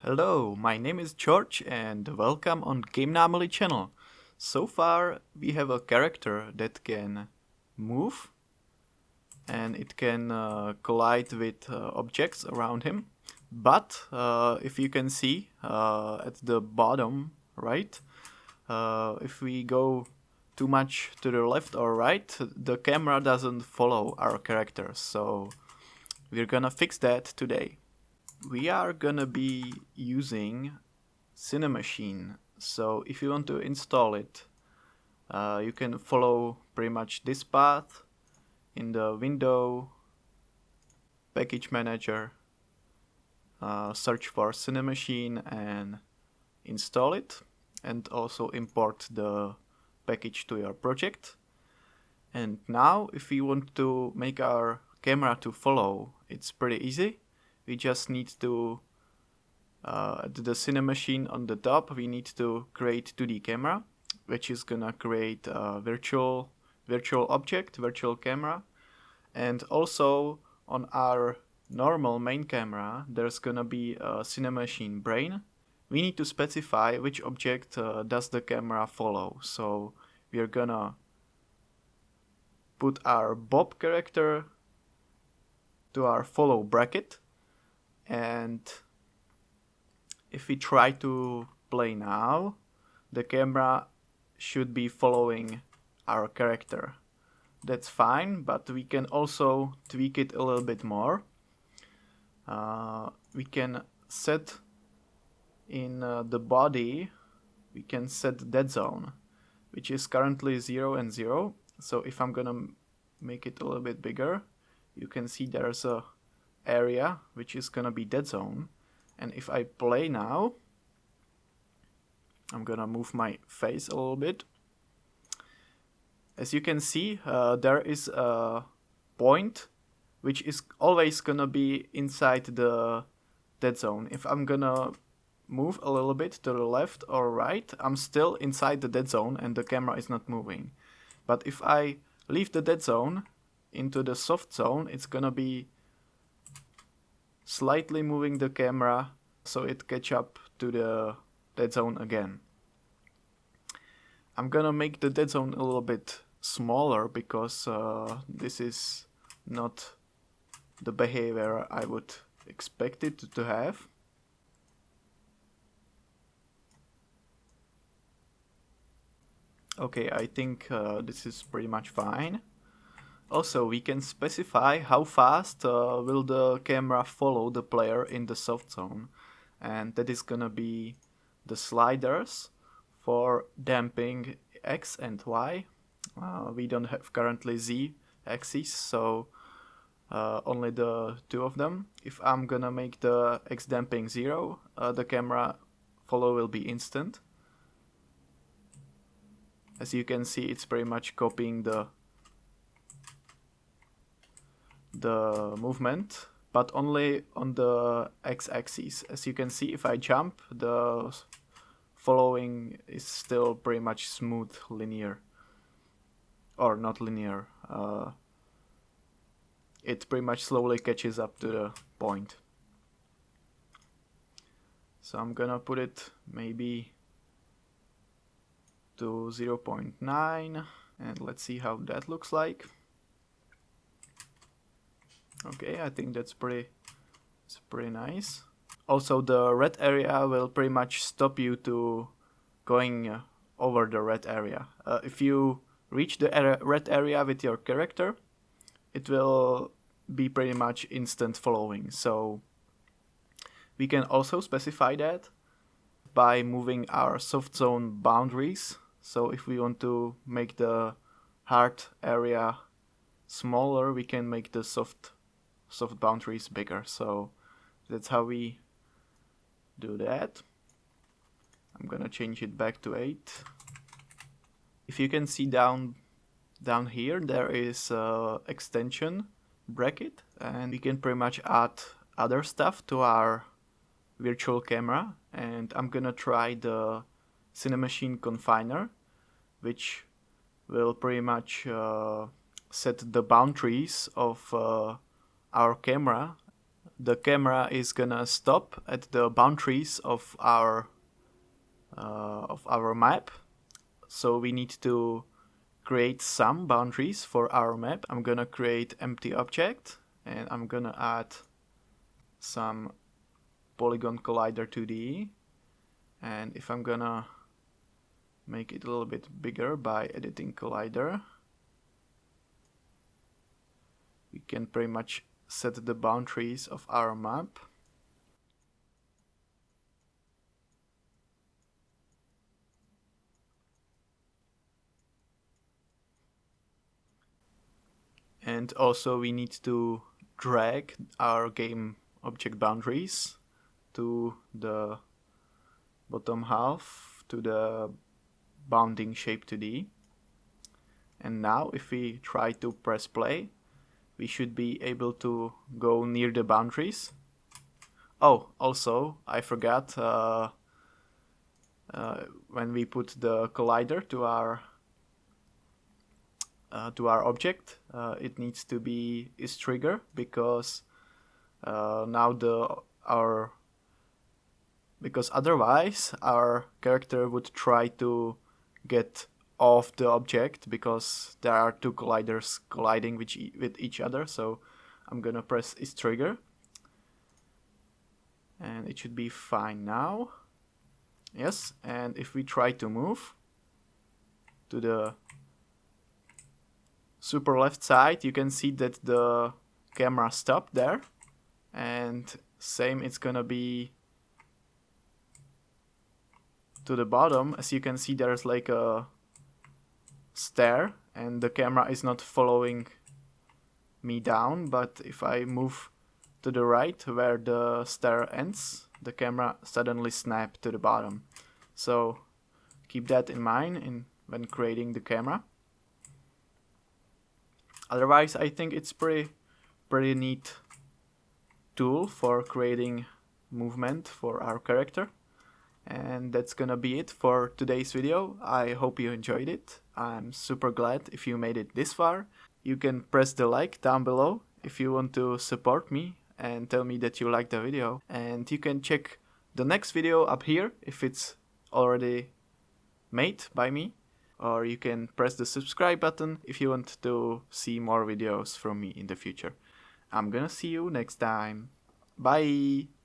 Hello, my name is George and welcome on Game Anomaly channel. So far we have a character that can move and it can collide with objects around him. But if you can see at the bottom right, if we go too much to the left or right, the camera doesn't follow our character. So we're gonna fix that today. We are gonna be using Cinemachine. So if you want to install it, you can follow pretty much this path in the window, package manager, search for Cinemachine and install it, and also import the package to your project. And now if we want to make our camera to follow, it's pretty easy. We just need to the Cinemachine on the top, we need to create 2D camera, which is gonna create a virtual object, virtual camera. And also on our normal main camera, there's gonna be a Cinemachine brain. We need to specify which object does the camera follow. So we're gonna put our Bob character to our follow bracket, and if we try to play now, the camera should be following our character. That's fine, but we can also tweak it a little bit more. We can set in the body, we can set Deadzone, which is currently 0 and 0. So if I'm gonna make it a little bit bigger, you can see there's a area which is gonna be Deadzone. And if I play now, I'm gonna move my face a little bit. As you can see, there is a point which is always gonna be inside the Deadzone. If I'm gonna move a little bit to the left or right, I'm still inside the Deadzone and the camera is not moving. But if I leave the Deadzone into the soft zone, it's gonna be slightly moving the camera so it catch up to the Deadzone again. I'm gonna make the Deadzone a little bit smaller because this is not the behavior I would expect it to have. Okay, I think this is pretty much fine. Also, we can specify how fast will the camera follow the player in the soft zone, and that is gonna be the sliders for damping X and Y. We don't have currently Z axis, so only the two of them. If I'm gonna make the X damping 0, the camera follow will be instant. As you can see, it's pretty much copying the movement, but only on the x-axis. As you can see, if I jump, the following is still pretty much smooth, linear, or not linear. It pretty much slowly catches up to the point. So I'm gonna put it maybe to 0.9 and let's see how that looks like. Okay, I think it's pretty nice. Also, the red area will pretty much stop you to going over the red area. If you reach the red area with your character, it will be pretty much instant following. So we can also specify that by moving our soft zone boundaries. So if we want to make the hard area smaller, we can make the soft boundaries bigger. So that's how we do that. I'm gonna change it back to 8. If you can see down here, there is a extension bracket, and we can pretty much add other stuff to our virtual camera. And I'm gonna try the Cinemachine confiner, which will pretty much set the boundaries of our camera the camera is gonna stop at the boundaries of our map. So we need to create some boundaries for our map. I'm gonna create empty object and I'm gonna add some polygon collider 2D, and if I'm gonna make it a little bit bigger by editing collider, we can pretty much set the boundaries of our map. And also we need to drag our game object boundaries to the bottom half, to the bounding shape 2D. And now if we try to press play, we should be able to go near the boundaries. Oh, also I forgot, when we put the collider to our object, it needs to be is trigger, because now because otherwise our character would try to get off the object, because there are two colliders colliding with each other. So I'm gonna press is trigger and it should be fine now. Yes, and if we try to move to the super left side, you can see that the camera stopped there, and same it's gonna be to the bottom. As you can see, there's like a stair and the camera is not following me down, but if I move to the right where the stair ends, the camera suddenly snaps to the bottom. So keep that in mind when creating the camera. Otherwise, I think it's pretty neat tool for creating movement for our character. And that's gonna be it for today's video. I hope you enjoyed it. I'm super glad if you made it this far. You can press the like down below if you want to support me and tell me that you liked the video. And you can check the next video up here if it's already made by me. Or you can press the subscribe button if you want to see more videos from me in the future. I'm gonna see you next time. Bye!